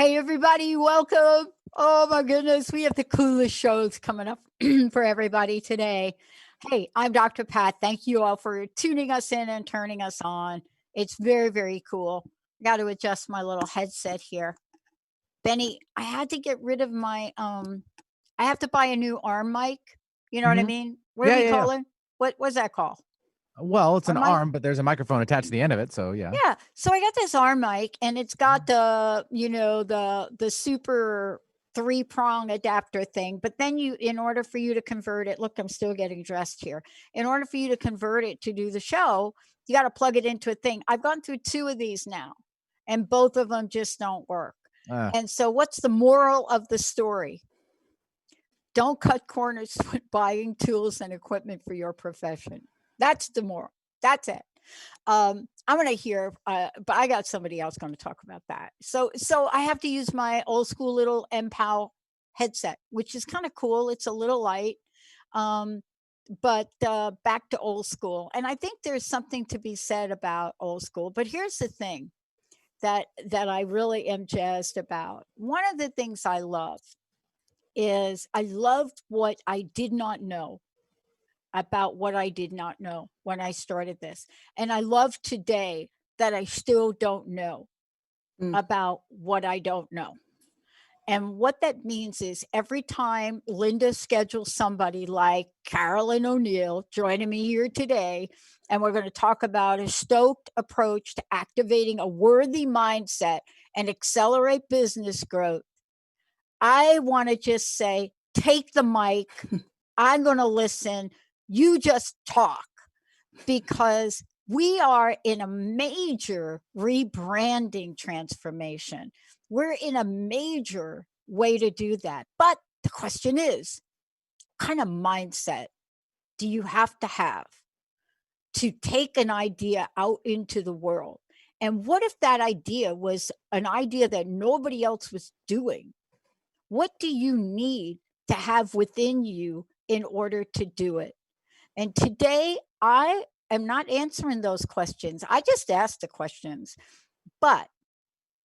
Hey, everybody, welcome. Oh, my goodness. We have the coolest shows coming up for everybody today. Hey, I'm Dr. Pat. Thank you all for tuning us in and turning us on. It's very, very cool. I got to adjust my little headset here. Benny, I had to get rid of I have to buy a new arm mic. You know what I Mhm. mean? What do Yeah, we yeah, yeah. call it? What's that called? Well, it's an Arm mic? arm, but there's a microphone attached to the end of it, so yeah. Yeah. So I got this arm mic and it's got the super three-prong adapter thing. But then in order for you to convert it, look, I'm still getting dressed here. In order for you to convert it to do the show, you got to plug it into a thing. I've gone through two of these now, and both of them just don't work. Uh, And so what's the moral of the story? Don't cut corners when buying tools and equipment for your profession. That's the moral. That's it. I'm going to hear, but I got somebody else going to talk about that. So I have to use my old school little MPOW headset, which is kind of cool. It's a little light, um, but back to old school. And I think there's something to be said about old school. But here's the thing that I really am jazzed about. One of the things I love is I loved what I did not know about what I did not know when I started this. And I love today that I still don't know Mm. about what I don't know. And what that means is every time Linda schedules somebody like Carolyn O'Neill joining me here today, and we're going to talk about a stoked approach to activating a worthy mindset and accelerate business growth, I want to just say, take the mic. I'm going to listen. You just talk, because we are in a major rebranding transformation. We're in a major way to do that. But the question is, what kind of mindset do you have to take an idea out into the world? And what if that idea was an idea that nobody else was doing? What do you need to have within you in order to do it? And today, I am not answering those questions. I just asked the questions. But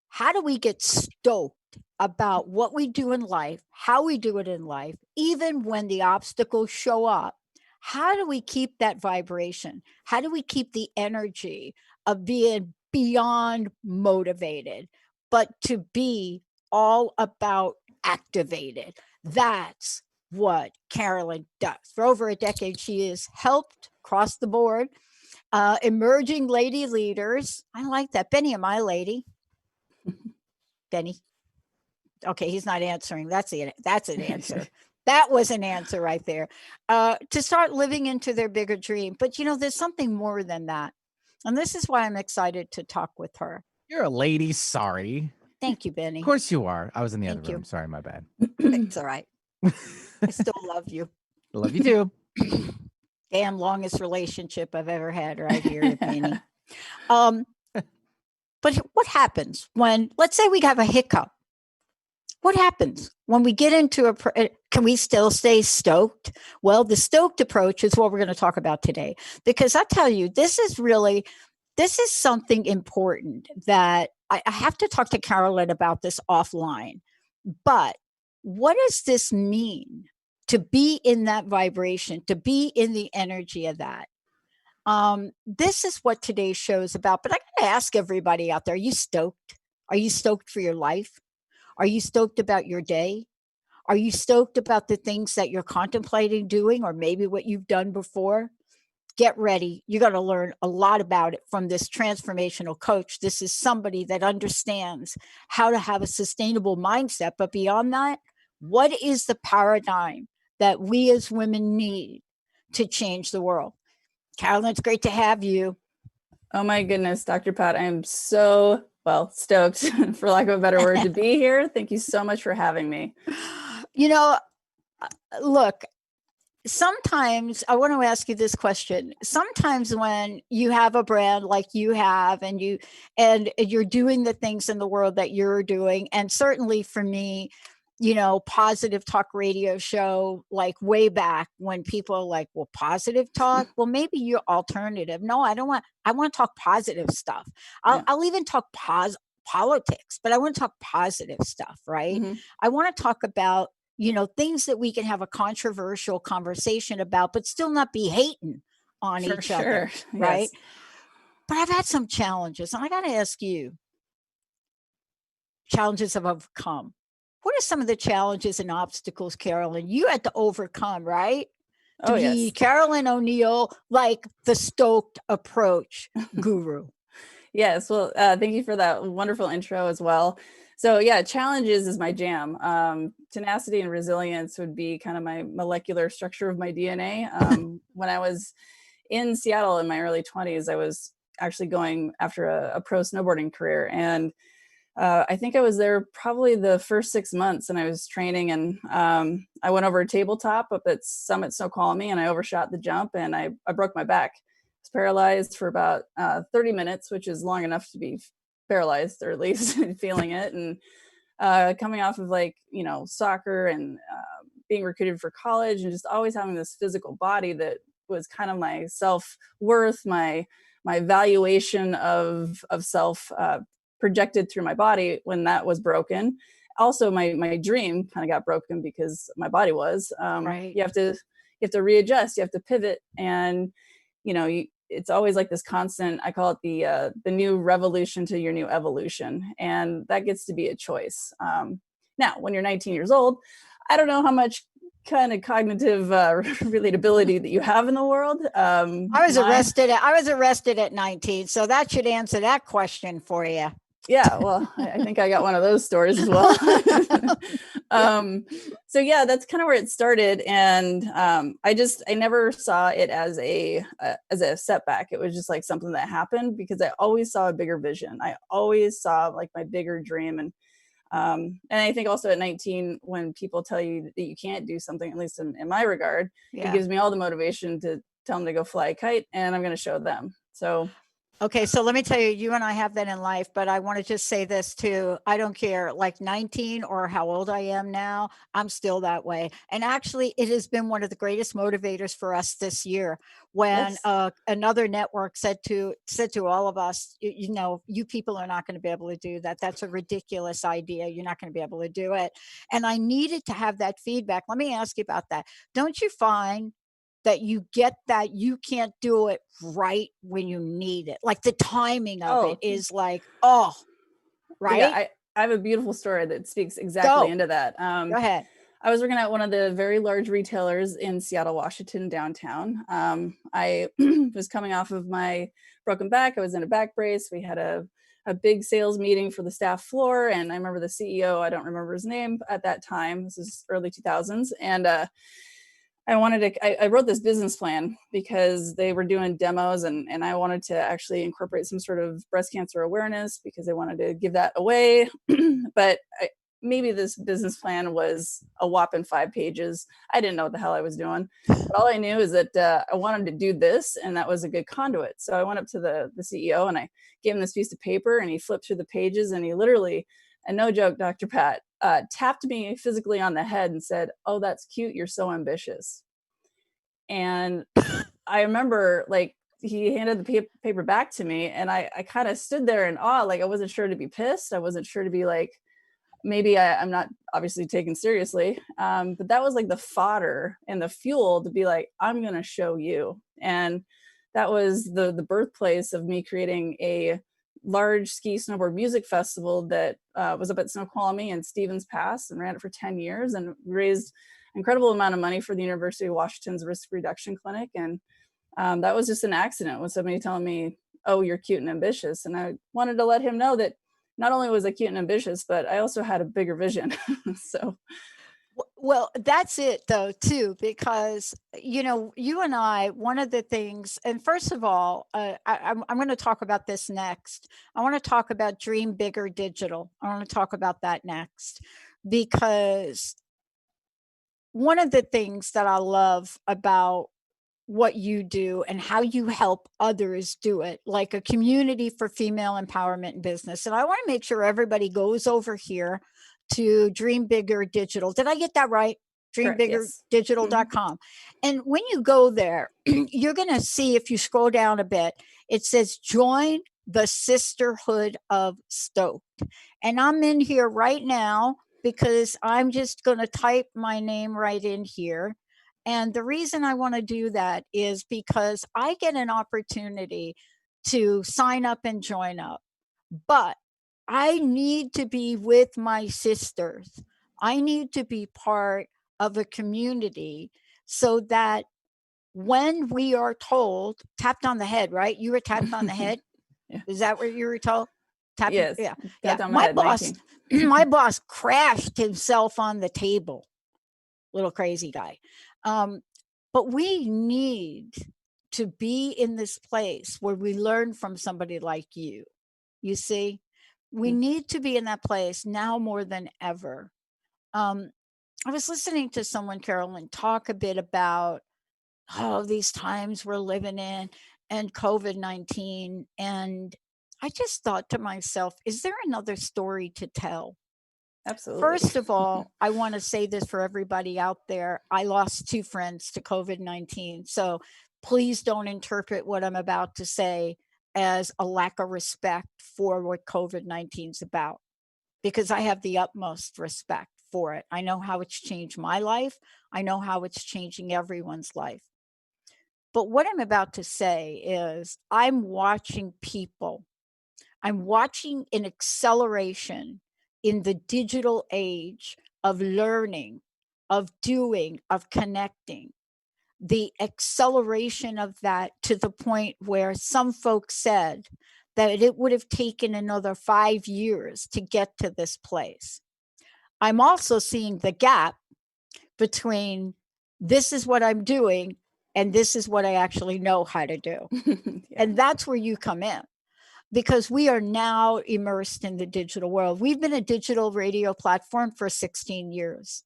how do we get stoked about what we do in life, how we do it in life, even when the obstacles show up? How do we keep that vibration? How do we keep the energy of being beyond motivated, but to be all about activated? That's what Carolyn does. For over a decade, she has helped across the board emerging lady leaders. I like that. Benny, am I a lady? Benny. Okay, he's not answering. That's an answer. That was an answer right there. To start living into their bigger dream. But there's something more than that. And this is why I'm excited to talk with her. You're a lady. Sorry. Thank you, Benny. Of course you are. I was in the other Thank you. room. Sorry, my bad. It's all right. I still love you. Love you too. Damn longest relationship I've ever had right here, Benny. But what happens when, let's say we have a hiccup? What happens when we get into can we still stay stoked? Well, the stoked approach is what we're going to talk about today, because I tell you, this is something important that I have to talk to Carolyn about this offline. But what does this mean to be in that vibration, to be in the energy of that? This is what today's show is about. But I got to ask everybody out there, are you stoked? Are you stoked for your life? Are you stoked about your day? Are you stoked about the things that you're contemplating doing, or maybe what you've done before? Get ready. You're going to learn a lot about it from this transformational coach. This is somebody that understands how to have a sustainable mindset. But beyond that, what is the paradigm that we as women need to change the world? Carolyn, it's great to have you. Oh my goodness, Dr. Pat, I am so, stoked, for lack of a better word, to be here. Thank you so much for having me. Look, sometimes I want to ask you this question. Sometimes when you have a brand like you have, and you're doing the things in the world that you're doing, and certainly for me, positive talk radio show, like way back when people are like, well, positive talk, well, maybe you're alternative. No, I don't want, I want to talk positive stuff. I'll even talk politics, but I want to talk positive stuff, right? Mhm. I want to talk about, things that we can have a controversial conversation about, but still not be hating on For each other, sure. right? Yes. But I've had some challenges, and I got to ask you, challenges I've overcome. What are some of the challenges and obstacles, Carolyn, you had to overcome, right? To Oh, be yes. Carolyn O'Neill, like the stoked approach guru. Yes. Well, thank you for that wonderful intro as well. So yeah, challenges is my jam. Tenacity and resilience would be kind of my molecular structure of my DNA. When I was in Seattle in my early 20s, I was actually going after a pro snowboarding career. And I think I was there probably the first 6 months, and I was training, and I went over a tabletop up at Summit Snoqualmie, and I overshot the jump, and I broke my back. I was paralyzed for about 30 minutes, which is long enough to be paralyzed, or at least feeling it. And coming off of soccer and being recruited for college, and just always having this physical body that was kind of my self-worth, my valuation of self projected through my body. When that was broken, also my dream kind of got broken because my body was. Right. You have to readjust, you have to pivot, and it's always like this constant, I call it the new revolution to your new evolution, and that gets to be a choice. Now when you're 19 years old, I don't know how much kind of cognitive relatability that you have in the world. I was arrested at 19, so that should answer that question for you. Yeah, well, I think I got one of those stories as well. So yeah, that's kind of where it started, and I never saw it as a setback. It was just like something that happened because I always saw a bigger vision. I always saw like my bigger dream, and I think also at 19, when people tell you that you can't do something, at least in my regard, Yeah. it gives me all the motivation to tell them to go fly a kite, and I'm going to show them. So. Okay, so let me tell you, you and I have that in life, but I want to just say this too. I don't care, like 19 or how old I am now, I'm still that way. And actually, it has been one of the greatest motivators for us this year when Yes. another network said to all of us, you people are not going to be able to do that. That's a ridiculous idea. You're not going to be able to do it. And I needed to have that feedback. Let me ask you about that. Don't you find that you get that you can't do it right when you need it? Like the timing of it is like, right? Yeah, I have a beautiful story that speaks exactly into that. Go ahead. I was working at one of the very large retailers in Seattle, Washington, downtown. I was coming off of my broken back. I was in a back brace. We had a big sales meeting for the staff floor. And I remember the CEO, I don't remember his name at that time. This is early 2000s. And I wrote this business plan because they were doing demos, and I wanted to actually incorporate some sort of breast cancer awareness because they wanted to give that away. But maybe this business plan was a whopping 5 pages. I didn't know what the hell I was doing. But all I knew is that I wanted to do this, and that was a good conduit. So I went up to the CEO and I gave him this piece of paper, and he flipped through the pages, and he literally, and no joke, Dr. Pat, tapped me physically on the head and said, "Oh, that's cute. You're so ambitious." And I remember like he handed the paper back to me, and I kind of stood there in awe. Like I wasn't sure to be pissed. I wasn't sure to be like, maybe I'm not obviously taken seriously. But that was like the fodder and the fuel to be like, I'm going to show you. And that was the birthplace of me creating a large ski snowboard music festival that was up at Snoqualmie and Stevens Pass, and ran it for 10 years and raised an incredible amount of money for the University of Washington's risk reduction clinic. And that was just an accident with somebody telling me, "Oh, you're cute and ambitious." And I wanted to let him know that not only was I cute and ambitious, but I also had a bigger vision. So. Well, that's it though, too, because, you and I, one of the things, and first of all, I'm going to talk about this next. I want to talk about Dream Bigger Digital. I want to talk about that next, because one of the things that I love about what you do and how you help others do it, like a community for female empowerment in business. And I want to make sure everybody goes over here to Dream Bigger Digital. Did I get that right? Correct, yes. dreambiggerdigital.com. And when you go there, you're going to see, if you scroll down a bit, it says join the Sisterhood of Stoked. And I'm in here right now because I'm just going to type my name right in here. And the reason I want to do that is because I get an opportunity to sign up and join up, but I need to be with my sisters. I need to be part of a community so that when we are told, tapped on the head, right? You were tapped on the head. Yeah. Is that what you were told? Tapped, Yes. yeah. Tapped Yeah. on my head, boss, 19. my boss crashed himself on the table. Little crazy guy. But we need to be in this place where we learn from somebody like you. You see, we need to be in that place now more than ever. I was listening to someone, Carolyn, talk a bit about these times we're living in and COVID-19. And I just thought to myself, is there another story to tell? Absolutely. First of all, I want to say this for everybody out there. I lost 2 friends to COVID-19. So please don't interpret what I'm about to say as a lack of respect for what COVID-19 is about, because I have the utmost respect for it. I know how it's changed my life. I know how it's changing everyone's life. But what I'm about to say is I'm watching people. I'm watching an acceleration in the digital age of learning, of doing, of connecting. The acceleration of that to the point where some folks said that it would have taken another 5 years to get to this place. I'm also seeing the gap between this is what I'm doing and this is what I actually know how to do. Yeah. And that's where you come in, because we are now immersed in the digital world. We've been a digital radio platform for 16 years.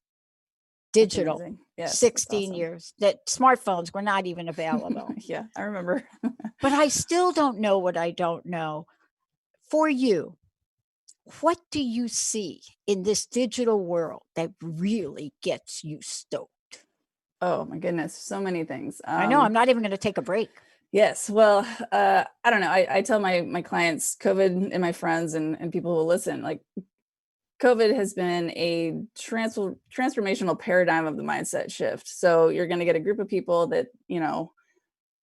That's Digital, amazing. Yes, that's 16 awesome. years. That smartphones were not even available. Yeah, I remember. But I still don't know what I don't know. For you, what do you see in this digital world that really gets you stoked? Oh my goodness, so many things. I know, I'm not even going to take a break. Yes. Well, I don't know. I tell my clients, COVID, and my friends and people who listen, like, COVID has been a transformational paradigm of the mindset shift. So you're going to get a group of people that,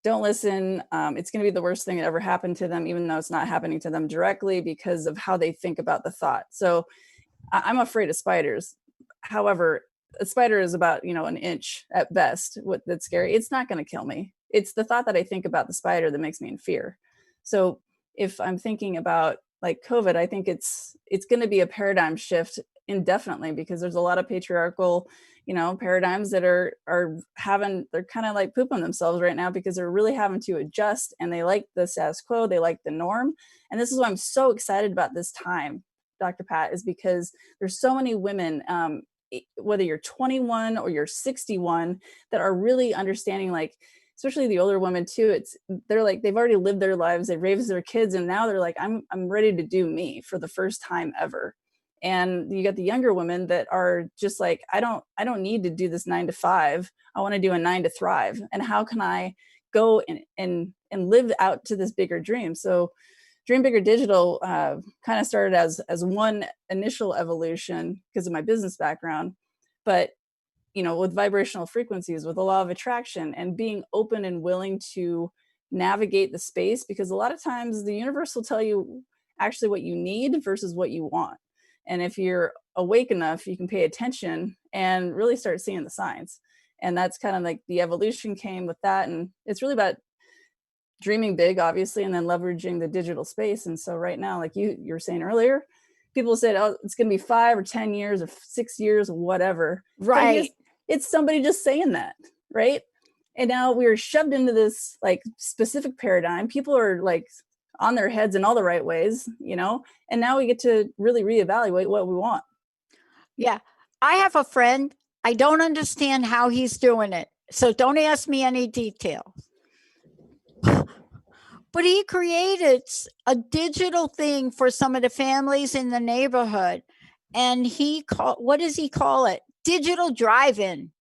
don't listen. It's going to be the worst thing that ever happened to them, even though it's not happening to them directly, because of how they think about the thought. So I'm afraid of spiders. However, a spider is about, an inch at best. That's scary. It's not going to kill me. It's the thought that I think about the spider that makes me in fear. So if I'm thinking about like COVID, I think it's going to be a paradigm shift indefinitely, because there's a lot of patriarchal, paradigms that are they're kind of like pooping themselves right now, because they're really having to adjust, and they like the status quo, they like the norm. And this is why I'm so excited about this time, Dr. Pat, is because there's so many women, whether you're 21 or you're 61, that are really understanding, like, especially the older women too. They're like, they've already lived their lives, they've raised their kids, and now they're like, I'm ready to do me for the first time ever. And you got the younger women that are just like, I don't need to do this 9 to 5. I want to do a 9 to thrive. And how can I go and live out to this bigger dream? So Dream Bigger Digital kind of started as one initial evolution because of my business background, but with vibrational frequencies, with the law of attraction, and being open and willing to navigate the space, because a lot of times the universe will tell you actually what you need versus what you want. And if you're awake enough, you can pay attention and really start seeing the signs. And that's kind of like the evolution came with that. And it's really about dreaming big, obviously, and then leveraging the digital space. And so right now, like you were saying earlier, people said, oh, it's going to be 5 or 10 years or 6 years or whatever. Right. It's somebody just saying that, right? And now we're shoved into this like specific paradigm. People are like on their heads in all the right ways, and now we get to really reevaluate what we want. Yeah. I have a friend. I don't understand how he's doing it, so don't ask me any details. But he created a digital thing for some of the families in the neighborhood. And what does he call it? Digital drive-in.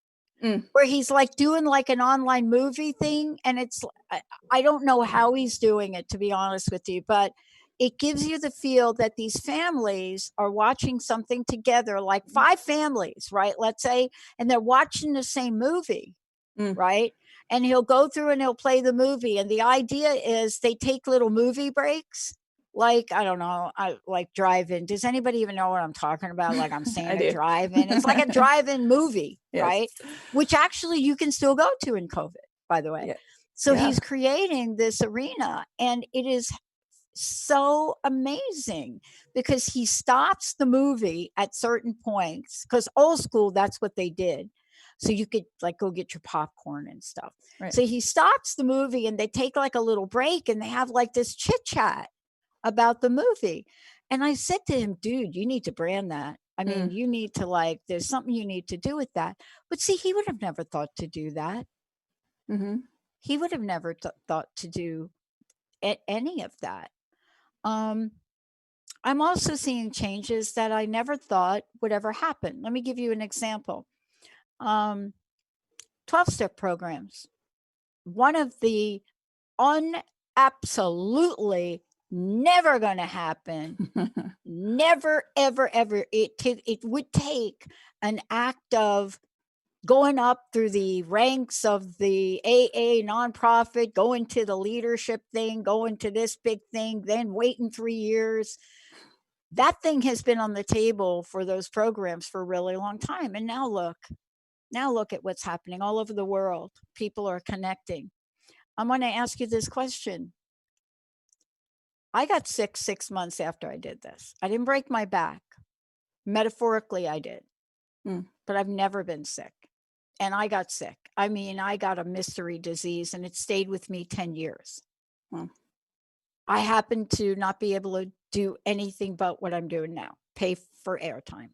where he's like doing like an online movie thing. And I don't know how he's doing it, to be honest with you, but it gives you the feel that these families are watching something together, like 5 families, right? Let's say, and they're watching the same movie, right? And he'll go through and he'll play the movie. And the idea is they take little movie breaks. Like, I don't know, I like drive-in. Does anybody even know what I'm talking about? Like I'm saying I a do. drive-in. It's like a drive-in movie, Yes. right? Which actually you can still go to in COVID, by the way. Yeah. So Yeah. he's creating this arena, and it is so amazing because he stops the movie at certain points, because old school, that's what they did. So you could like go get your popcorn and stuff. Right. So he stops the movie and they take like a little break and they have like this chit chat about the movie. And I said to him, dude, you need to brand that. I mean, you need to like, there's something you need to do with that. But see, he would have never thought to do that. He would have never thought to do any of that. I'm also seeing changes that I never thought would ever happen. Let me give you an example. 12-step programs. One of the absolutely never going to happen. Never, ever, ever. It would take an act of going up through the ranks of the AA nonprofit, going to the leadership thing, going to this big thing, then waiting 3 years. That thing has been on the table for those programs for a really long time. And now look at what's happening all over the world. People are connecting. I'm going to ask you this question. I got sick 6 months after I did this. I didn't break my back. Metaphorically, I did. But I've never been sick. And I got sick. I mean, I got a mystery disease and it stayed with me 10 years. I happened to not be able to do anything but what I'm doing now, pay for airtime.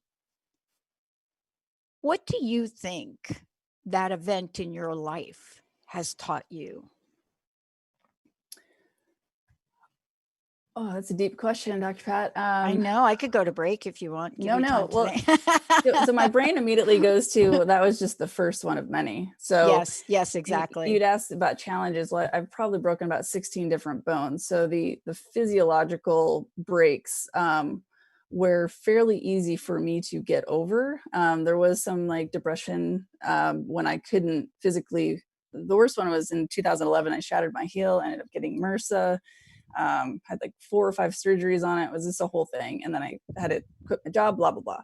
What do you think that event in your life has taught you? Oh, that's a deep question, Dr. Pat. I know. I could go to break if you want. No. Well, so my brain immediately goes to, that was just the first one of many. So yes, exactly. You'd asked about challenges. Well, I've probably broken about 16 different bones. So the physiological breaks were fairly easy for me to get over. There was some like depression when I couldn't physically. The worst one was in 2011. I shattered my heel, ended up getting MRSA. Had like 4 or 5 surgeries on it. It was just a whole thing. And then I had to quit my job, blah, blah, blah.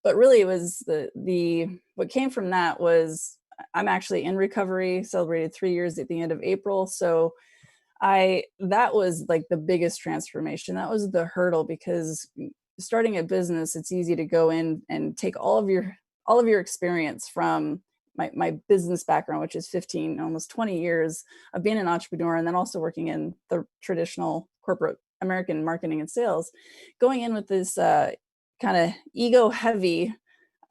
But really it was what came from that was I'm actually in recovery, celebrated 3 years at the end of April. So that was like the biggest transformation. That was the hurdle, because starting a business, it's easy to go in and take all of your experience from my business background, which is 15, almost 20 years of being an entrepreneur, and then also working in the traditional corporate American marketing and sales, going in with this kind of ego heavy,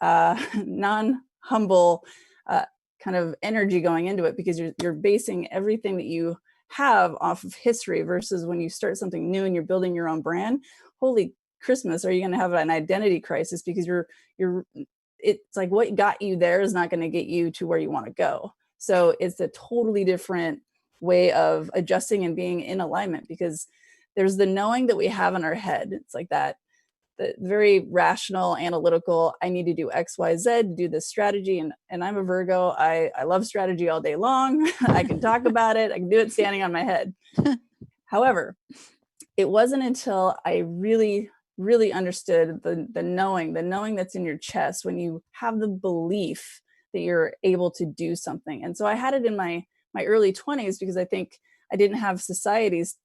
non-humble kind of energy going into it, because you're basing everything that you have off of history, versus when you start something new and you're building your own brand. Holy Christmas, are you going to have an identity crisis, because it's like what got you there is not going to get you to where you want to go. So it's a totally different way of adjusting and being in alignment, because there's the knowing that we have in our head. It's like the very rational, analytical, I need to do X, Y, Z, do this strategy. And I'm a Virgo. I love strategy all day long. I can talk about it. I can do it standing on my head. However, it wasn't until I really understood the knowing that's in your chest, when you have the belief that you're able to do something. And so I had it in my early 20s, because I think I didn't have society's,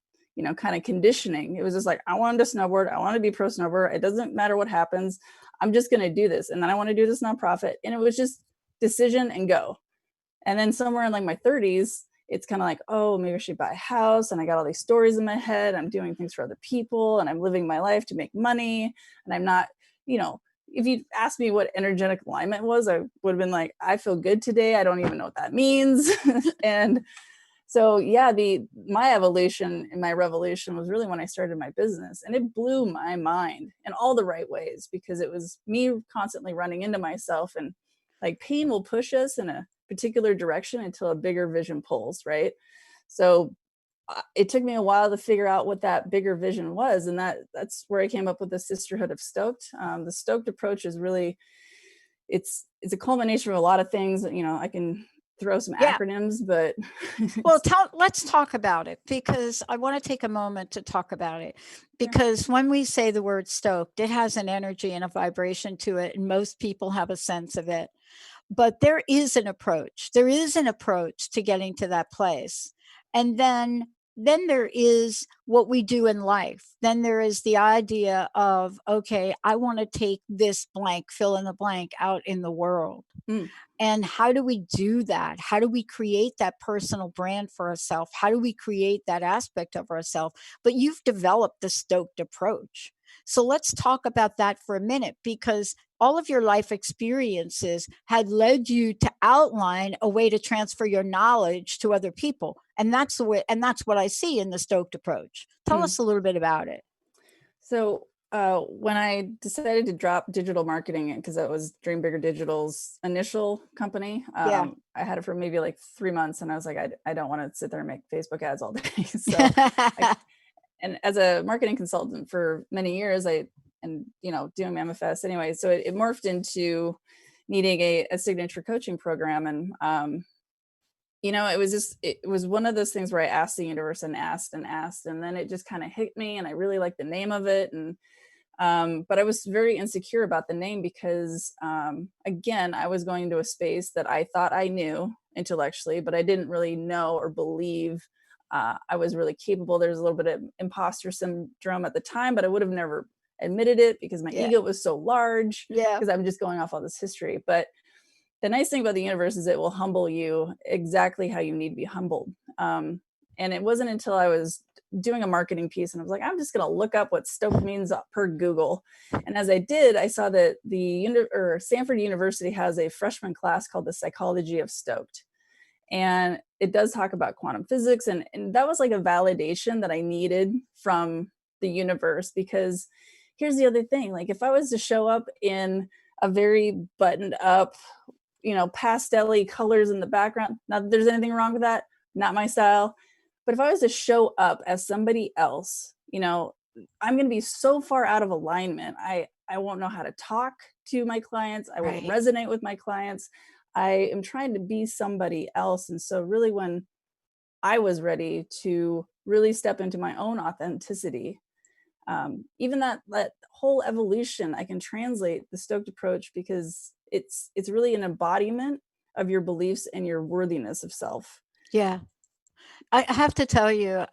kind of conditioning. It was just like, I wanted to snowboard. I want to be pro snowboarder. It doesn't matter what happens. I'm just going to do this. And then I want to do this nonprofit. And it was just decision and go. And then somewhere in like my 30s, it's kind of like, oh, maybe I should buy a house. And I got all these stories in my head. I'm doing things for other people and I'm living my life to make money. And I'm not, if you asked me what energetic alignment was, I would have been like, I feel good today. I don't even know what that means. And so, yeah, my evolution and my revolution was really when I started my business, and it blew my mind in all the right ways, because it was me constantly running into myself and Like pain will push us in a particular direction until a bigger vision pulls, right? So it took me a while to figure out what that bigger vision was, and that's where I came up with the Sisterhood of Stoked. The Stoked approach is really it's a culmination of a lot of things. You know, I can throw some Yeah. acronyms, but Well, let's talk about it, because I want to take a moment to talk about it. Because when we say the word stoked, it has an energy and a vibration to it, and most people have a sense of it. But there is an approach. There is an approach to getting to that place. And then there is what we do in life. Then there is the idea of, okay, I want to take this blank, fill in the blank, out in the world. Mm. And how do we do that? How do we create that personal brand for ourselves? How do we create that aspect of ourselves? But you've developed the stoked approach. So let's talk about that for a minute, because all of your life experiences had led you to outline a way to transfer your knowledge to other people. And that's the way, and that's what I see in the stoked approach. Tell us a little bit about it. So when I decided to drop digital marketing, because that was Dream Bigger Digital's initial company, Yeah. I had it for maybe like 3 months, and I was like, I don't want to sit there and make Facebook ads all day. So, and as a marketing consultant for many years, doing my MFS anyway, so it morphed into needing a signature coaching program, and it was one of those things where I asked the universe and asked and asked, and then it just kind of hit me, and I really liked the name of it. And but I was very insecure about the name because, again, I was going into a space that I thought I knew intellectually, but I didn't really know or believe I was really capable. There was a little bit of imposter syndrome at the time, but I would have never admitted it because my ego was so large, because I'm just going off all this history. But the nice thing about the universe is it will humble you exactly how you need to be humbled. And it wasn't until I was doing a marketing piece and I was like, I'm just going to look up what stoked means per Google. And as I did, I saw that Stanford University has a freshman class called the Psychology of Stoked. And it does talk about quantum physics. And that was like a validation that I needed from the universe, because here's the other thing. Like, if I was to show up in a very buttoned up, pastel-y colors in the background, not that there's anything wrong with that, not my style. But if I was to show up as somebody else, I'm going to be so far out of alignment. I won't know how to talk to my clients. I won't resonate with my clients. I am trying to be somebody else. And so really, when I was ready to really step into my own authenticity, even that whole evolution, I can translate the stoked approach, because it's really an embodiment of your beliefs and your worthiness of self. Yeah. I have to tell you,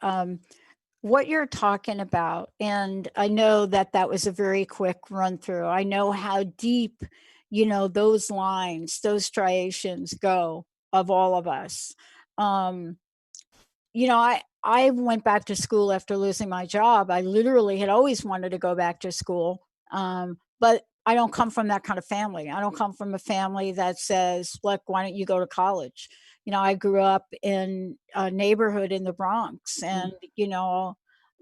what you're talking about, and I know that was a very quick run through. I know how deep, those lines, those striations go of all of us. I went back to school after losing my job. I literally had always wanted to go back to school, but I don't come from that kind of family. I don't come from a family that says, look, why don't you go to college? I grew up in a neighborhood in the Bronx, and,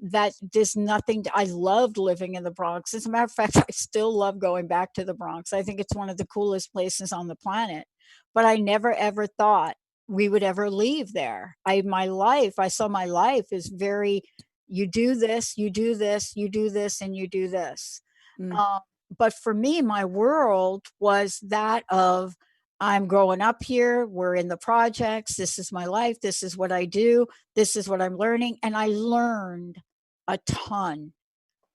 that there's nothing, I loved living in the Bronx. As a matter of fact, I still love going back to the Bronx. I think it's one of the coolest places on the planet, but I never, ever thought we would ever leave there. I saw my life is very, you do this, you do this, you do this, and you do this. But for me, my world was that of, I'm growing up here, we're in the projects, this is my life, this is what I do, this is what I'm learning. And I learned a ton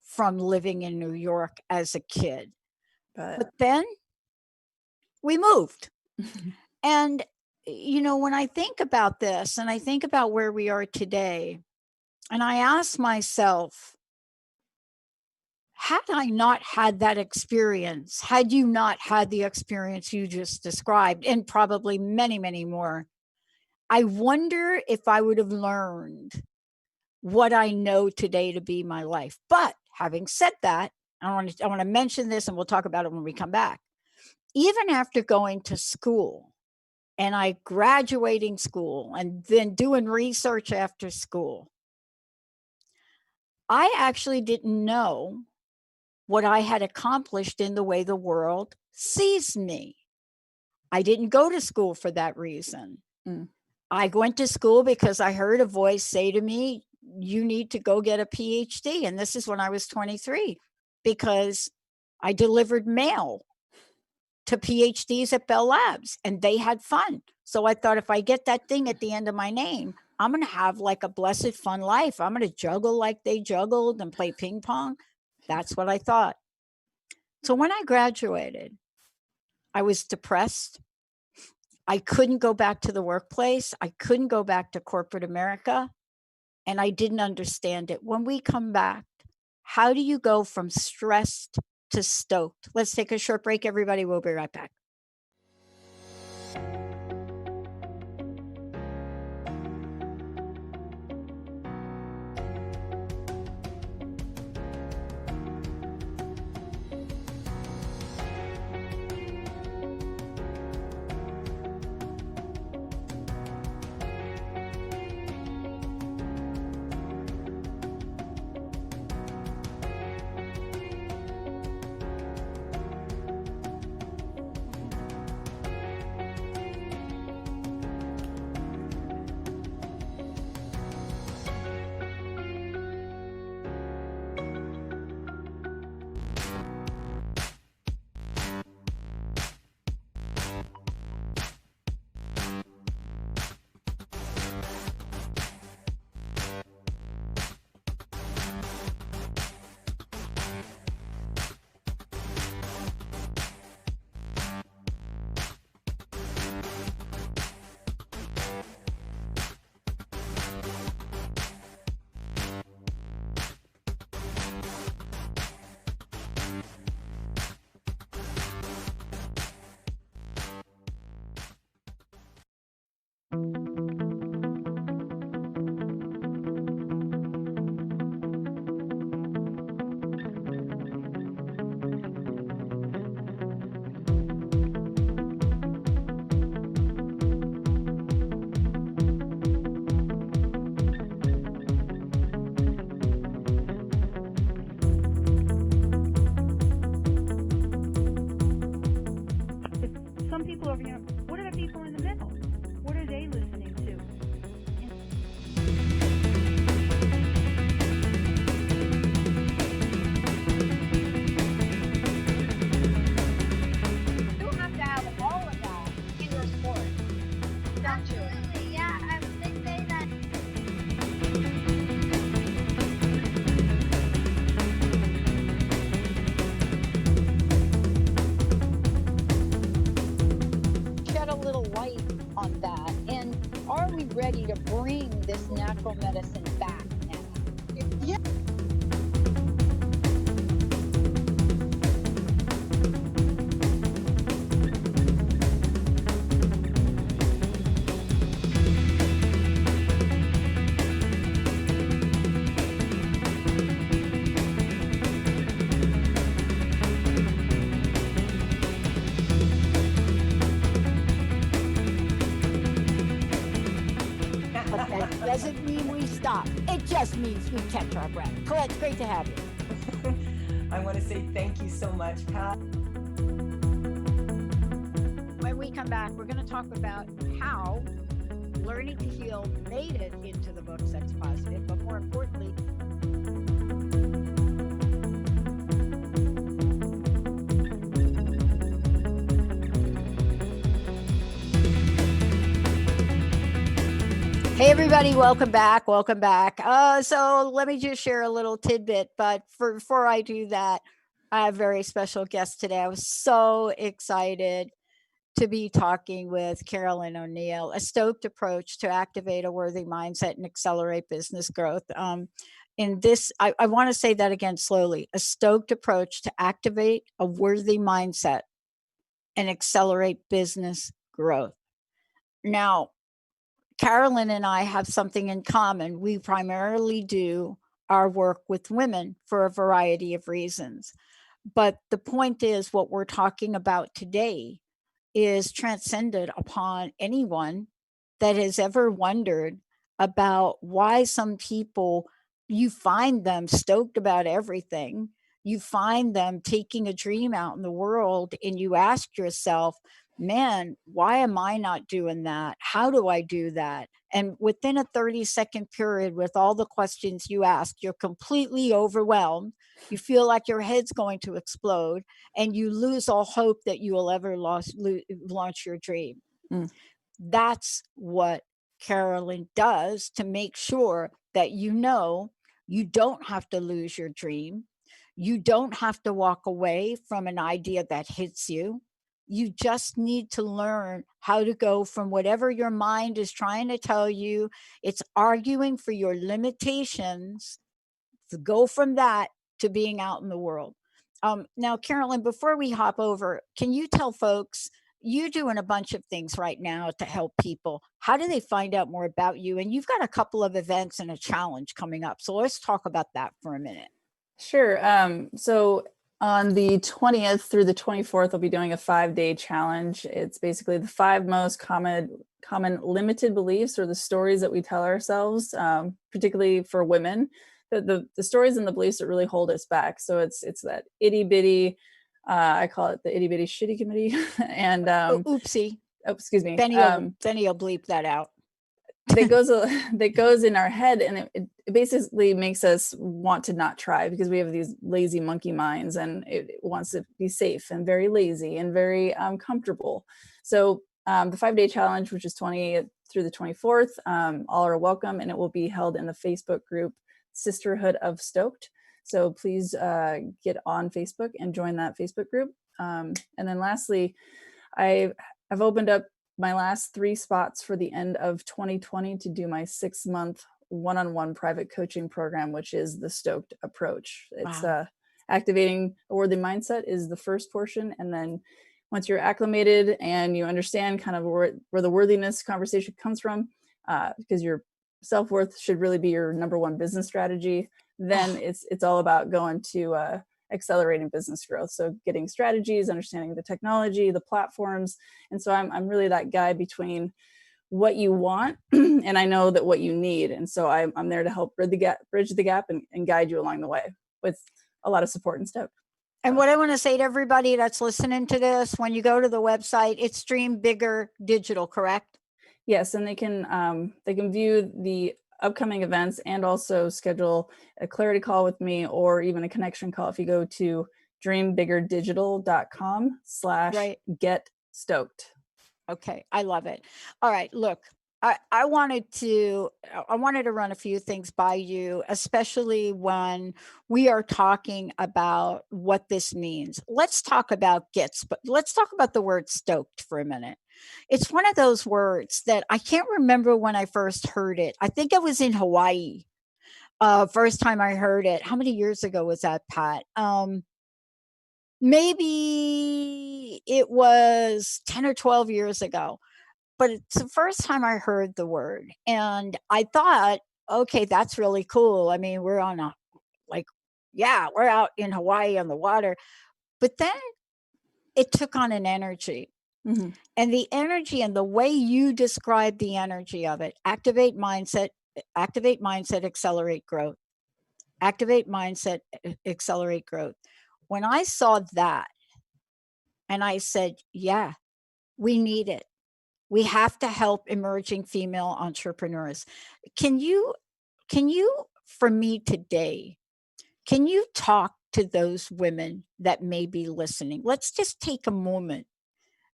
from living in New York as a kid. But then we moved. And, when I think about this and I think about where we are today, and I ask myself, had I not had that experience, had you not had the experience you just described, and probably many, many more, I wonder if I would have learned what I know today to be my life. But having said that, I want to mention this, and we'll talk about it when we come back. Even after going to school, and I graduating school and then doing research after school, I actually didn't know what I had accomplished in the way the world sees me. I didn't go to school for that reason. Mm. I went to school because I heard a voice say to me, you need to go get a PhD. And this is when I was 23, because I delivered mail to PhDs at Bell Labs and they had fun. So I thought, if I get that thing at the end of my name, I'm going to have like a blessed fun life. I'm going to juggle like they juggled and play ping pong. That's what I thought. So when I graduated, I was depressed. I couldn't go back to the workplace. I couldn't go back to corporate America. And I didn't understand it. When we come back, how do you go from stressed to stoked? Let's take a short break, everybody. We'll be right back. Some people over here, what are the people in the middle? What are they listening to? You have to have all of that in your sport. Don't you? Absolutely, yeah. They say that. Shed a little light on that. And are we ready to bring this natural medicine back now? Yeah. But that doesn't mean we stop. It just means we catch our breath. Colette, it's great to have you. I want to say thank you so much, Pat. When we come back, we're going to talk about how Learning to Heal made it into the book Sex Positive, but more importantly, hey everybody, welcome back. Welcome back. So let me just share a little tidbit, but before I do that, I have a very special guest today. I was so excited to be talking with Carolyn O'Neill, a stoked approach to activate a worthy mindset and accelerate business growth. In this, I want to say that again slowly, a stoked approach to activate a worthy mindset and accelerate business growth. Now, Carolyn and I have something in common. We primarily do our work with women for a variety of reasons. But the point is, what we're talking about today is transcended upon anyone that has ever wondered about why some people, you find them stoked about everything. You find them taking a dream out in the world, and you ask yourself, man, why am I not doing that? How do I do that? And within a 30-second period, with all the questions you ask, you're completely overwhelmed. You feel like your head's going to explode, and you lose all hope that you will ever launch your dream. Mm. That's what Carolyn does to make sure that you don't have to lose your dream. You don't have to walk away from an idea that hits you. You just need to learn how to go from whatever your mind is trying to tell you, it's arguing for your limitations, to go from that to being out in the world. Now, Carolyn, before we hop over, can you tell folks, you're doing a bunch of things right now to help people. How do they find out more about you? And you've got a couple of events and a challenge coming up. So let's talk about that for a minute. Sure. So on the 20th through the 24th, I'll be doing a 5-day challenge. It's basically the 5 most common limited beliefs, or the stories that we tell ourselves, particularly for women, the stories and the beliefs that really hold us back. So it's that itty bitty, I call it the itty bitty shitty committee. And Oopsie. oh, excuse me. Benny will bleep that out. that goes in our head, and it basically makes us want to not try, because we have these lazy monkey minds, and it wants to be safe and very lazy and very comfortable. So the 5-day challenge, which is 20th through the 24th, all are welcome, and it will be held in the Facebook group Sisterhood of Stoked. So please get on Facebook and join that Facebook group. And then lastly, I've opened up my last 3 spots for the end of 2020 to do my 6-month one-on-one private coaching program, which is the Stoked approach. It's activating a worthy mindset is the first portion. And then once you're acclimated and you understand kind of where the worthiness conversation comes from, because your self-worth should really be your number one business strategy, then it's all about going to accelerating business growth. So getting strategies, understanding the technology, the platforms. And so I'm really that guy between what you want and I know that what you need. And so I'm there to help bridge the gap and guide you along the way with a lot of support and stuff. And what I want to say to everybody that's listening to this, when you go to the website, it's Dream Bigger Digital, correct? Yes, and they can view the upcoming events and also schedule a clarity call with me, or even a connection call if you go to dreambiggerdigital.com/get-stoked. Okay, I love it. All right, look, I wanted to run a few things by you, especially when we are talking about what this means. Let's talk about but let's talk about the word stoked for a minute. It's one of those words that I can't remember when I first heard it. I think I was in Hawaii. First time I heard it. How many years ago was that, Pat? Maybe it was 10 or 12 years ago. But it's the first time I heard the word. And I thought, okay, that's really cool. I mean, we're on we're out in Hawaii on the water. But then it took on an energy. Mm-hmm. And the energy and the way you describe the energy of it, activate mindset, accelerate growth. Activate mindset, accelerate growth. When I saw that, and I said, yeah, we need it. We have to help emerging female entrepreneurs. Can you, for me today, can you talk to those women that may be listening? Let's just take a moment.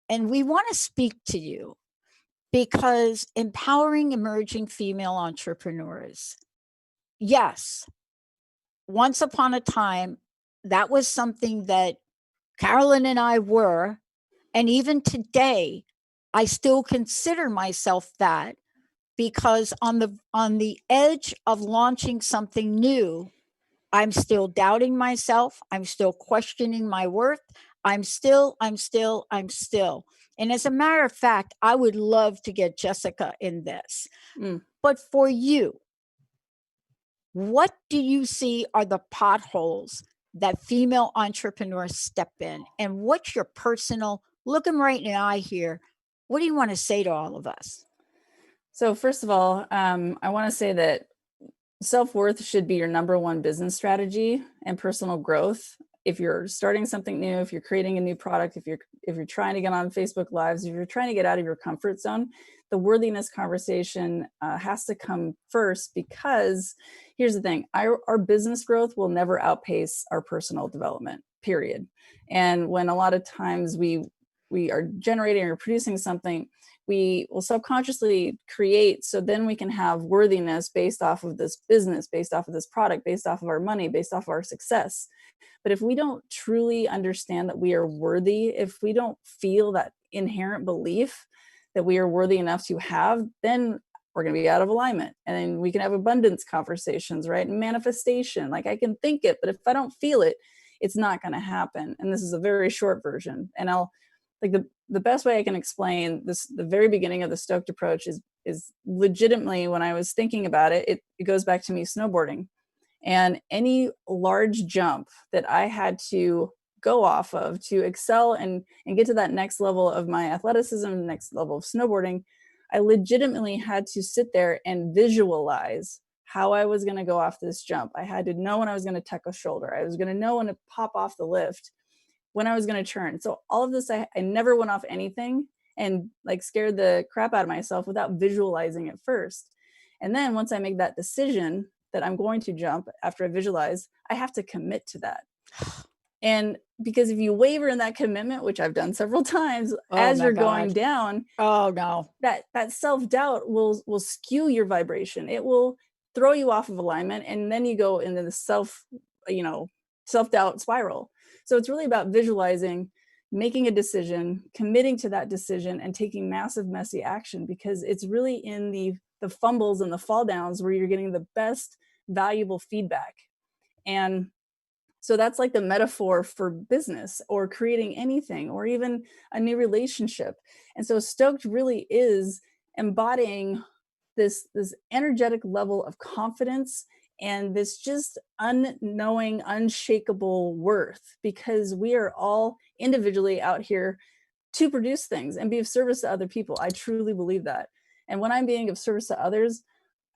And we want to speak to you, because empowering emerging female entrepreneurs, yes, once upon a time, that was something that Carolyn and I were, and even today, I still consider myself that, because on the edge of launching something new, I'm still doubting myself. I'm still questioning my worth. I'm still. And as a matter of fact, I would love to get Jessica in this. But for you, what do you see are the potholes that female entrepreneurs step in? And what's your personal, look them right in the eye here, what do you want to say to all of us? So first of all, I want to say that self-worth should be your number one business strategy, and personal growth if you're starting something new, if you're creating a new product, if you're trying to get on Facebook Lives, if you're trying to get out of your comfort zone, the worthiness conversation has to come first, because here's the thing, our business growth will never outpace our personal development, period. And when a lot of times we are generating or producing something, we will subconsciously create, so then we can have worthiness based off of this business, based off of this product, based off of our money, based off of our success. But if we don't truly understand that we are worthy, if we don't feel that inherent belief that we are worthy enough to have, then we're going to be out of alignment. And then we can have abundance conversations, right? And manifestation, like I can think it, but if I don't feel it, it's not going to happen. And this is a very short version. And I'll like the best way I can explain this, the very beginning of the Stoked approach is legitimately, when I was thinking about it, it goes back to me snowboarding. And any large jump that I had to go off of to excel and get to that next level of my athleticism, next level of snowboarding, I legitimately had to sit there and visualize how I was going to go off this jump. I had to know when I was going to tuck a shoulder. I was going to know when to pop off the lift, when I was going to turn. So all of this, I never went off anything and like scared the crap out of myself without visualizing it first. And then once I make that decision that I'm going to jump after I visualize, I have to commit to that. And because if you waver in that commitment, which I've done several times, as you're going down, that self-doubt will skew your vibration. It will throw you off of alignment. And then you go into the self-doubt spiral. So it's really about visualizing, making a decision, committing to that decision, and taking massive, messy action, because it's really in the fumbles and the fall downs where you're getting the best valuable feedback. And so that's like the metaphor for business or creating anything or even a new relationship. And so Stoked really is embodying this energetic level of confidence and this just unknowing, unshakable worth, because we are all individually out here to produce things and be of service to other people. I truly believe that. And when I'm being of service to others,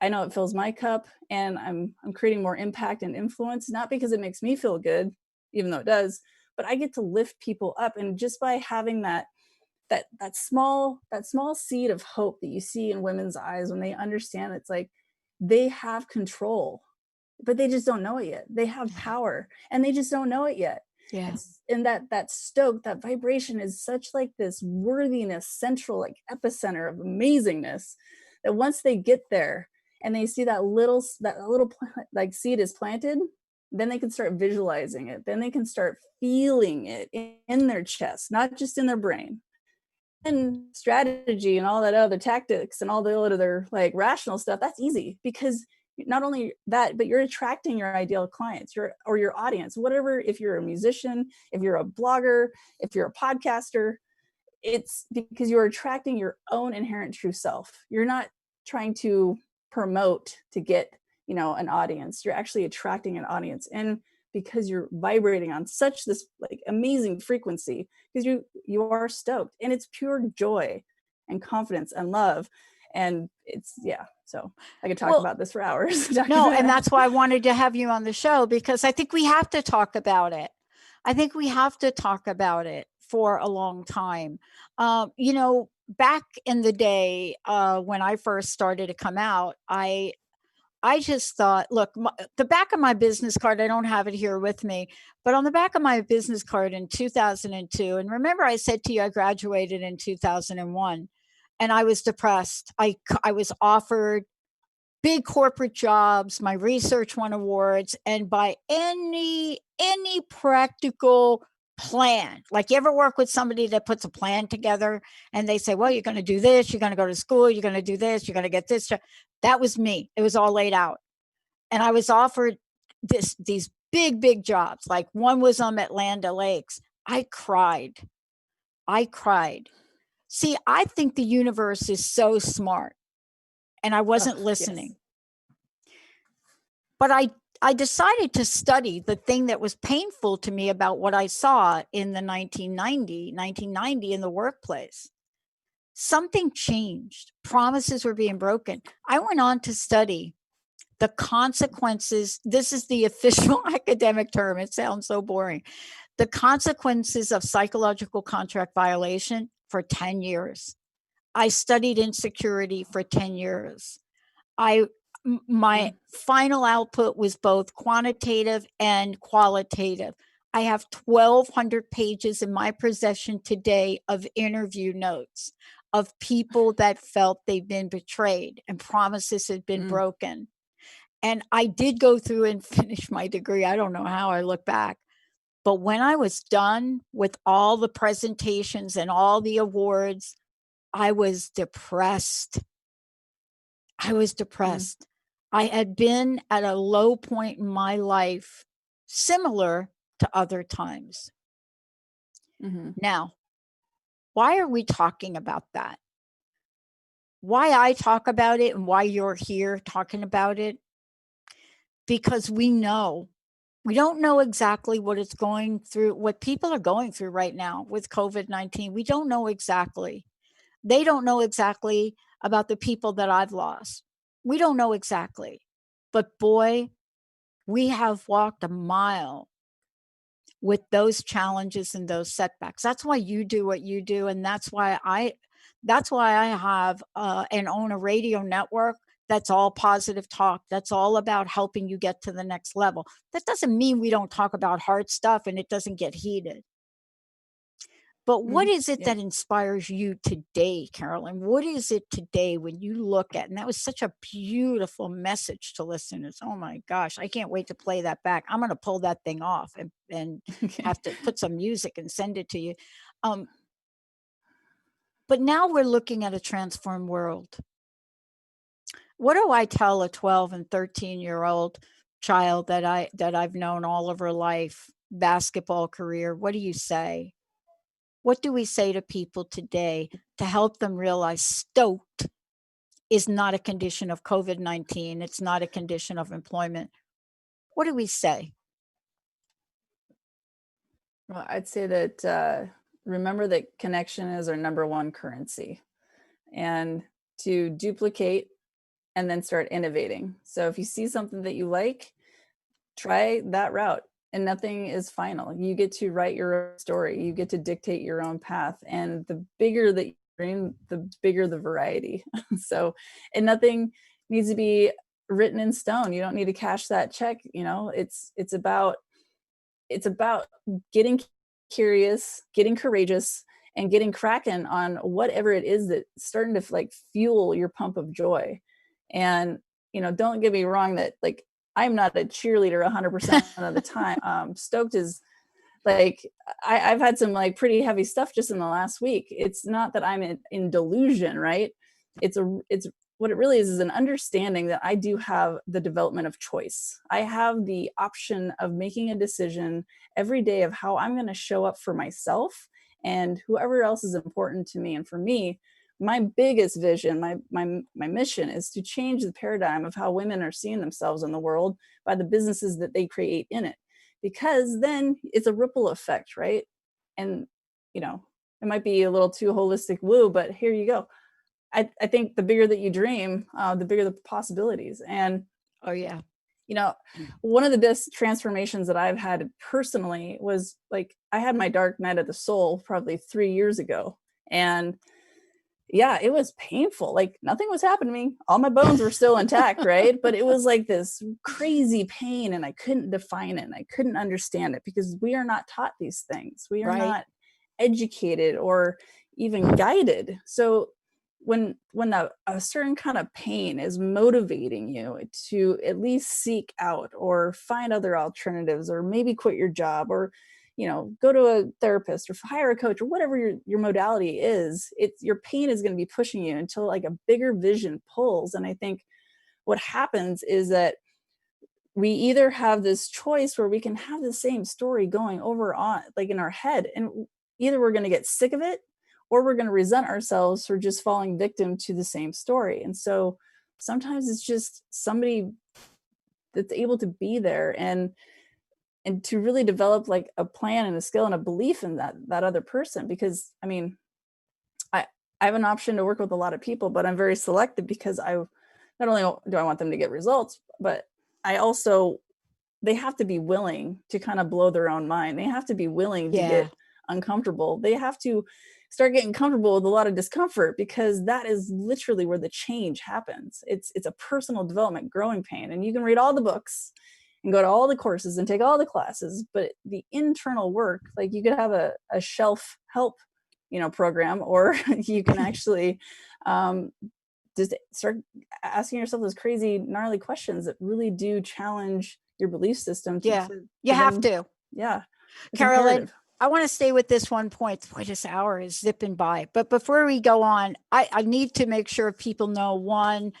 I know it fills my cup, and I'm creating more impact and influence, not because it makes me feel good, even though it does, but I get to lift people up. And just by having that small seed of hope that you see in women's eyes when they understand, it's like they have control, but they just don't know it yet. They have power and they just don't know it yet. Yeah. And that stoke, that vibration is such like this worthiness, central like epicenter of amazingness, that once they get there and they see that little like seed is planted, then they can start visualizing it. Then they can start feeling it in their chest, not just in their brain. And strategy and all that other tactics and all the other like rational stuff, that's easy, because not only that, but you're attracting your ideal clients, your audience, whatever. If you're a musician, if you're a blogger, if you're a podcaster, it's because you're attracting your own inherent true self. You're not trying to promote to get, an audience. You're actually attracting an audience. And because you're vibrating on such this like amazing frequency, because you are stoked, and it's pure joy and confidence and love. And it's, so I could talk about this for hours. No, and that's why I wanted to have you on the show, because I think we have to talk about it. I think we have to talk about it for a long time. Back in the day, when I first started to come out, I just thought, look, the back of my business card, I don't have it here with me, but on the back of my business card in 2002, and remember I said to you, I graduated in 2001, and I was depressed. I was offered big corporate jobs. My research won awards, and by any practical plan, like you ever work with somebody that puts a plan together and they say, well, you're going to do this, you're going to go to school, you're going to do this, you're going to get this. That was me. It was all laid out. And I was offered these big jobs. Like one was on at Land O'Lakes. I cried. See, I think the universe is so smart, and I wasn't listening. Yes. But I decided to study the thing that was painful to me about what I saw in the 1990 in the workplace. Something changed. Promises were being broken. I went on to study the consequences, this is the official academic term, it sounds so boring. The consequences of psychological contract violation for 10 years. I studied insecurity for 10 years. My final output was both quantitative and qualitative. I have 1,200 pages in my possession today of interview notes of people that felt they've been betrayed and promises had been broken. And I did go through and finish my degree. I don't know how I look back. But when I was done with all the presentations and all the awards, I was depressed. I was depressed. I had been at a low point in my life, similar to other times. Now, why are we talking about that? Why I talk about it and why you're here talking about it? Because we don't know exactly what it's going through, what people are going through right now with COVID-19. We don't know exactly. They don't know exactly about the people that I've lost. We don't know exactly. But boy, we have walked a mile with those challenges and those setbacks. That's why you do what you do. And that's why I have and own a radio network that's all positive talk. That's all about helping you get to the next level. That doesn't mean we don't talk about hard stuff and it doesn't get heated. But what is it that inspires you today, Carolyn? What is it today when you look at, and that was such a beautiful message to listeners. Oh my gosh, I can't wait to play that back. I'm going to pull that thing off and have to put some music and send it to you. But now we're looking at a transformed world. What do I tell a 12 and 13-year-old child that I've known all of her life, basketball career? What do you say? What do we say to people today to help them realize stoked is not a condition of COVID-19? It's not a condition of employment. What do we say? Well, I'd say that remember that connection is our number one currency, and to duplicate and then start innovating. So if you see something that you like, try that route. And nothing is final. You get to write your own story. You get to dictate your own path. And the bigger that you dream, the bigger the variety. So, and nothing needs to be written in stone. You don't need to cash that check. You know, it's about getting curious, getting courageous, and getting cracking on whatever it is that's starting to like fuel your pump of joy. And, you know, don't get me wrong that like, I'm not a cheerleader 100% of the time. Stoked is like, I've had some like pretty heavy stuff just in the last week. It's not that I'm in delusion, right? It's what it really is an understanding that I do have the development of choice. I have the option of making a decision every day of how I'm going to show up for myself and whoever else is important to me. And for me, my biggest vision, my mission is to change the paradigm of how women are seeing themselves in the world by the businesses that they create in it. Because then it's a ripple effect, right? And, you know, it might be a little too holistic woo, but here you go. I think the bigger that you dream, the bigger the possibilities. And, oh yeah, you know, one of the best transformations that I've had personally was like, I had my dark night of the soul probably 3 years ago. And yeah, it was painful. Like nothing was happening to me. All my bones were still intact, right? But it was like this crazy pain and I couldn't define it and I couldn't understand it because we are not taught these things. We are not educated or even guided. So when a certain kind of pain is motivating you to at least seek out or find other alternatives or maybe quit your job or go to a therapist or hire a coach or whatever your modality is, your pain is going to be pushing you until like a bigger vision pulls. And I think what happens is that we either have this choice where we can have the same story going over on like in our head, and either we're going to get sick of it or we're going to resent ourselves for just falling victim to the same story. And so sometimes it's just somebody that's able to be there and to really develop like a plan and a skill and a belief in that other person. Because I mean, I have an option to work with a lot of people, but I'm very selective because not only do I want them to get results, but they have to be willing to kind of blow their own mind. They have to be willing to get uncomfortable. They have to start getting comfortable with a lot of discomfort, because that is literally where the change happens. It's a personal development growing pain. And you can read all the books and go to all the courses and take all the classes, but the internal work, like you could have a shelf help, program, or you can actually just start asking yourself those crazy, gnarly questions that really do challenge your belief system. You have to. Yeah. Carolyn, imperative. I want to stay with this one point. Boy, this hour is zipping by. But before we go on, I need to make sure people know, one,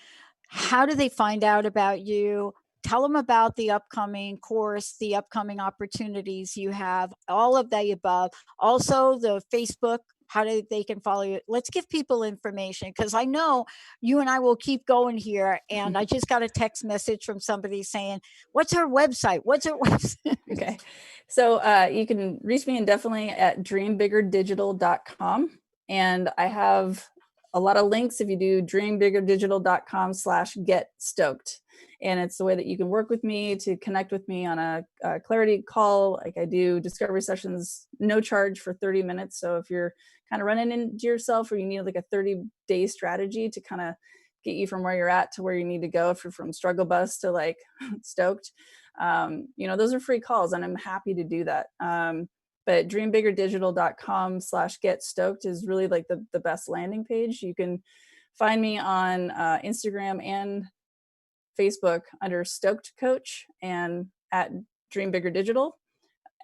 how do they find out about you? Tell them about the upcoming course, the upcoming opportunities you have, all of the above. Also, the Facebook, how they can follow you. Let's give people information, because I know you and I will keep going here. And I just got a text message from somebody saying, what's her website? What's her website? Okay. So you can reach me indefinitely at dreambiggerdigital.com. And I have a lot of links if you do dreambiggerdigital.com/getstoked. And it's the way that you can work with me, to connect with me on a clarity call. Like I do discovery sessions, no charge, for 30 minutes. So if you're kind of running into yourself, or you need like a 30-day strategy to kind of get you from where you're at to where you need to go, if you're from struggle bus to like stoked, those are free calls, and I'm happy to do that. But dreambiggerdigital.com/getstoked is really like the best landing page. You can find me on Instagram and Facebook under Stoked Coach and at Dream Bigger Digital.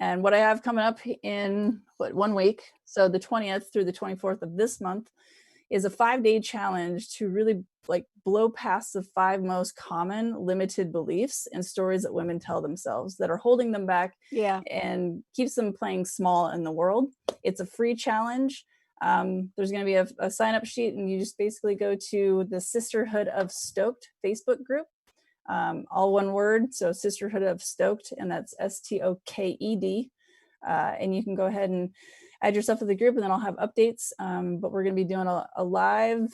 And what I have coming up in 1 week, so the 20th through the 24th of this month, is a 5-day challenge to really like blow past the 5 most common limited beliefs and stories that women tell themselves that are holding them back and keeps them playing small in the world. It's a free challenge. There's going to be a sign-up sheet, and you just basically go to the Sisterhood of Stoked Facebook group, all one word. So Sisterhood of Stoked, and that's STOKED. And you can go ahead and add yourself to the group, and then I'll have updates. But we're going to be doing a live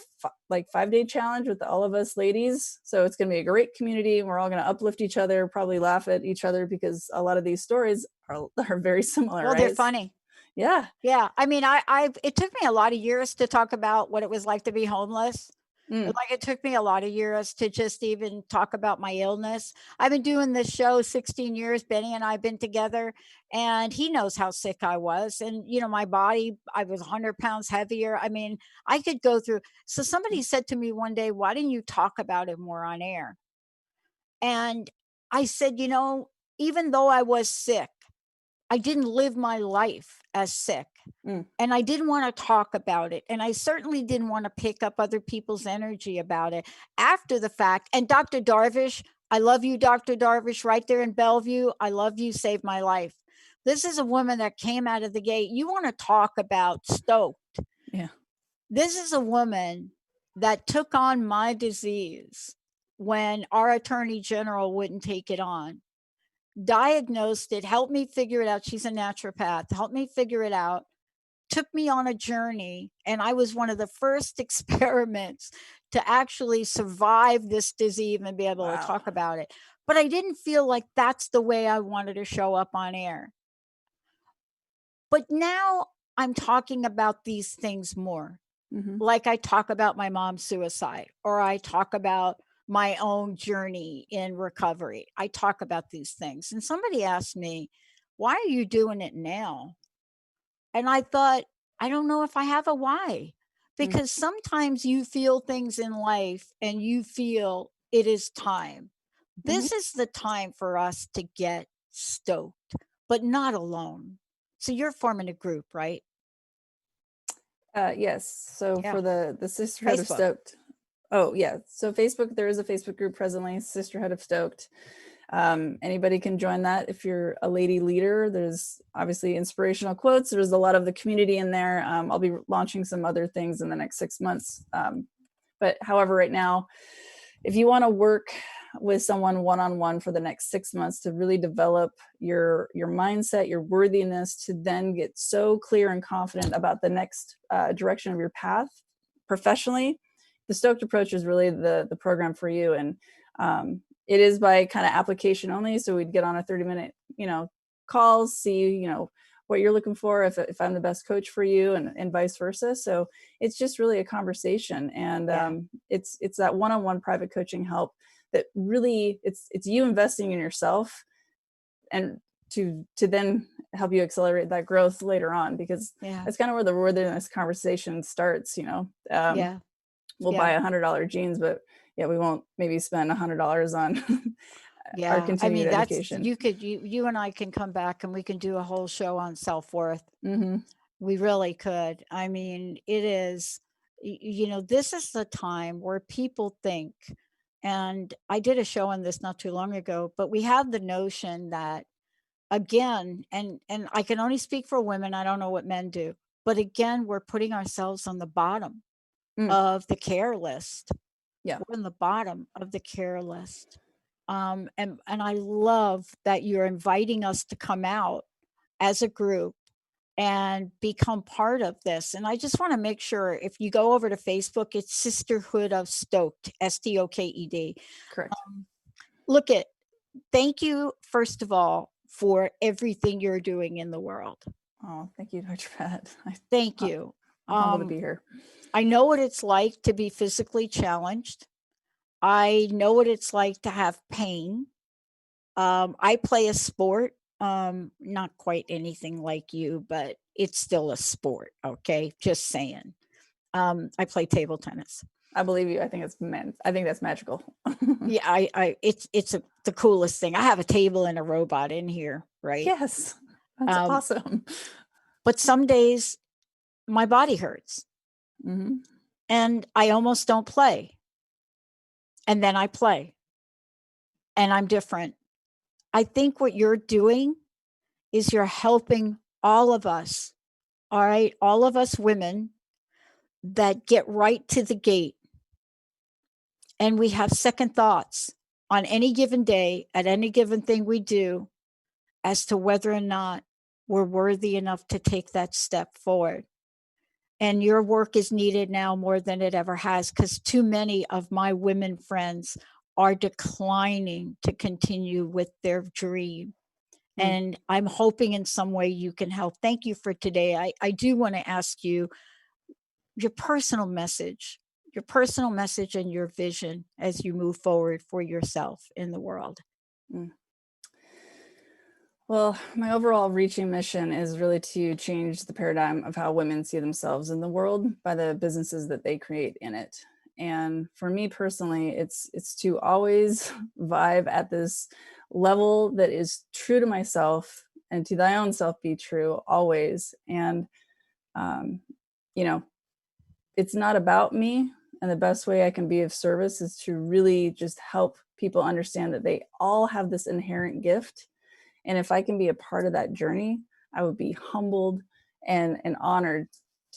5-day challenge with all of us ladies. So it's going to be a great community, and we're all going to uplift each other, probably laugh at each other, because a lot of these stories are very similar. Well, right? they're funny. Yeah. Yeah. I mean, it took me a lot of years to talk about what it was like to be homeless. Like it took me a lot of years to just even talk about my illness. I've been doing this show 16 years. Benny and I have been together, and he knows how sick I was. And, my body, I was 100 pounds heavier. I mean, I could go through. So somebody said to me one day, why didn't you talk about it more on air? And I said, even though I was sick, I didn't live my life as sick. And I didn't want to talk about it. And I certainly didn't want to pick up other people's energy about it after the fact. And Dr. Darvish, I love you, Dr. Darvish, right there in Bellevue. I love you, saved my life. This is a woman that came out of the gate. You want to talk about stoked. Yeah. This is a woman that took on my disease when our attorney general wouldn't take it on. Diagnosed it, helped me figure it out. She's a naturopath, helped me figure it out, took me on a journey. And I was one of the first experiments to actually survive this disease and be able to talk about it. But I didn't feel like that's the way I wanted to show up on air. But now I'm talking about these things more. Like I talk about my mom's suicide, or I talk about my own journey in recovery. I talk about these things. And somebody asked me, why are you doing it now? And I thought, I don't know if I have a why, because sometimes you feel things in life and you feel it is time. This is the time for us to get stoked, but not alone. So you're forming a group, right? Yes. So for the Sisterhood of Facebook. Stoked. Oh yeah. So Facebook, there is a Facebook group presently, Sisterhood of Stoked. Anybody can join that if you're a lady leader. There's obviously inspirational quotes. There's a lot of the community in there. I'll be launching some other things in the next 6 months. But however, right now, if you want to work with someone one-on-one for the next 6 months to really develop your mindset, your worthiness, to then get so clear and confident about the next direction of your path professionally, the Stoked approach is really the program for you. And it is by kind of application only. So we'd get on a 30-minute, calls, see, what you're looking for, if I'm the best coach for you, and vice versa. So it's just really a conversation. And it's that one-on-one private coaching help that really it's you investing in yourself, and to then help you accelerate that growth later on, because that's kind of where the worthiness conversation starts. We'll buy $100 jeans, but we won't maybe spend $100 on our continued education. You and I can come back and we can do a whole show on self-worth. Mm-hmm. We really could. I mean, it is, this is the time where people think, and I did a show on this not too long ago, but we have the notion that, again, and I can only speak for women, I don't know what men do, but again, we're putting ourselves on the bottom of the care list. Yeah. We're on the bottom of the care list. And I love that you're inviting us to come out as a group and become part of this. And I just want to make sure, if you go over to Facebook, it's Sisterhood of Stoked, Stoked. Correct. Thank you, first of all, for everything you're doing in the world. Oh, thank you, Dr. Pat. Thank you. I'm humbled to be here. I know what it's like to be physically challenged. I know what it's like to have pain. I play a sport, not quite anything like you, but it's still a sport. Okay. Just saying. I play table tennis. I believe you. I think that's magical. Yeah. It's the coolest thing. I have a table and a robot in here. Right. Yes. That's awesome. But some days my body hurts and I almost don't play. And then I play and I'm different. I think what you're doing is you're helping all of us. All right. All of us women that get right to the gate. And we have second thoughts on any given day at any given thing we do as to whether or not we're worthy enough to take that step forward. And your work is needed now more than it ever has, because too many of my women friends are declining to continue with their dream. And I'm hoping in some way you can help. Thank you for today. I do want to ask you your personal message and your vision as you move forward for yourself in the world. Well, my overall reaching mission is really to change the paradigm of how women see themselves in the world by the businesses that they create in it. And for me personally, it's to always vibe at this level that is true to myself, and to thy own self be true always. And, it's not about me. And the best way I can be of service is to really just help people understand that they all have this inherent gift. And if I can be a part of that journey, I would be humbled and honored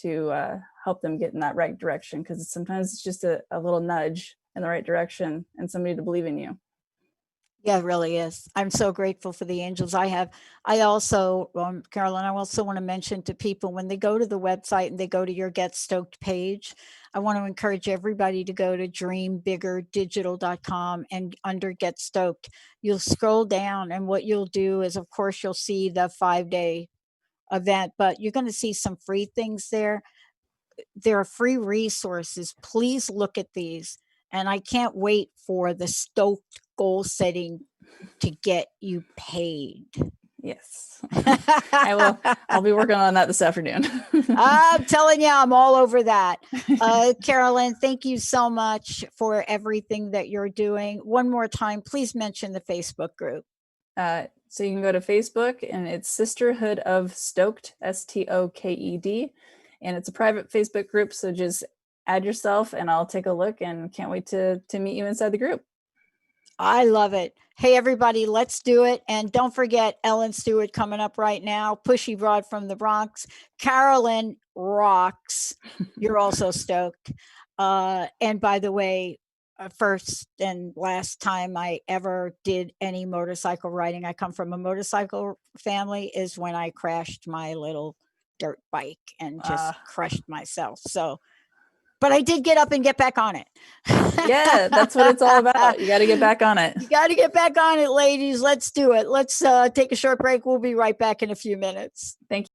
to help them get in that right direction. Because sometimes it's just a little nudge in the right direction and somebody to believe in you. Yeah, it really is. I'm so grateful for the angels I also, Carolyn, I also want to mention to people, when they go to the website and they go to your Get Stoked page, I want to encourage everybody to go to dreambiggerdigital.com, and under Get Stoked, you'll scroll down, and what you'll do is, of course, you'll see the 5-day event, but you're going to see some free things there. There are free resources. Please look at these. And I can't wait for the Stoked goal setting to get you paid. Yes, I will. I'll be working on that this afternoon. I'm telling you, I'm all over that. Carolyn, thank you so much for everything that you're doing. One more time, please mention the Facebook group. So you can go to Facebook, and it's Sisterhood of Stoked, Stoked. And it's a private Facebook group. So just add yourself and I'll take a look, and can't wait to meet you inside the group. I love it. Hey, everybody, let's do it. And don't forget Ellen Stewart coming up right now. Pushy Broad from the Bronx. Carolyn rocks. You're also stoked. And by the way, first and last time I ever did any motorcycle riding, I come from a motorcycle family, is when I crashed my little dirt bike and just crushed myself. So but I did get up and get back on it. Yeah, that's what it's all about. You got to get back on it. You got to get back on it, ladies. Let's do it. Let's take a short break. We'll be right back in a few minutes. Thank you.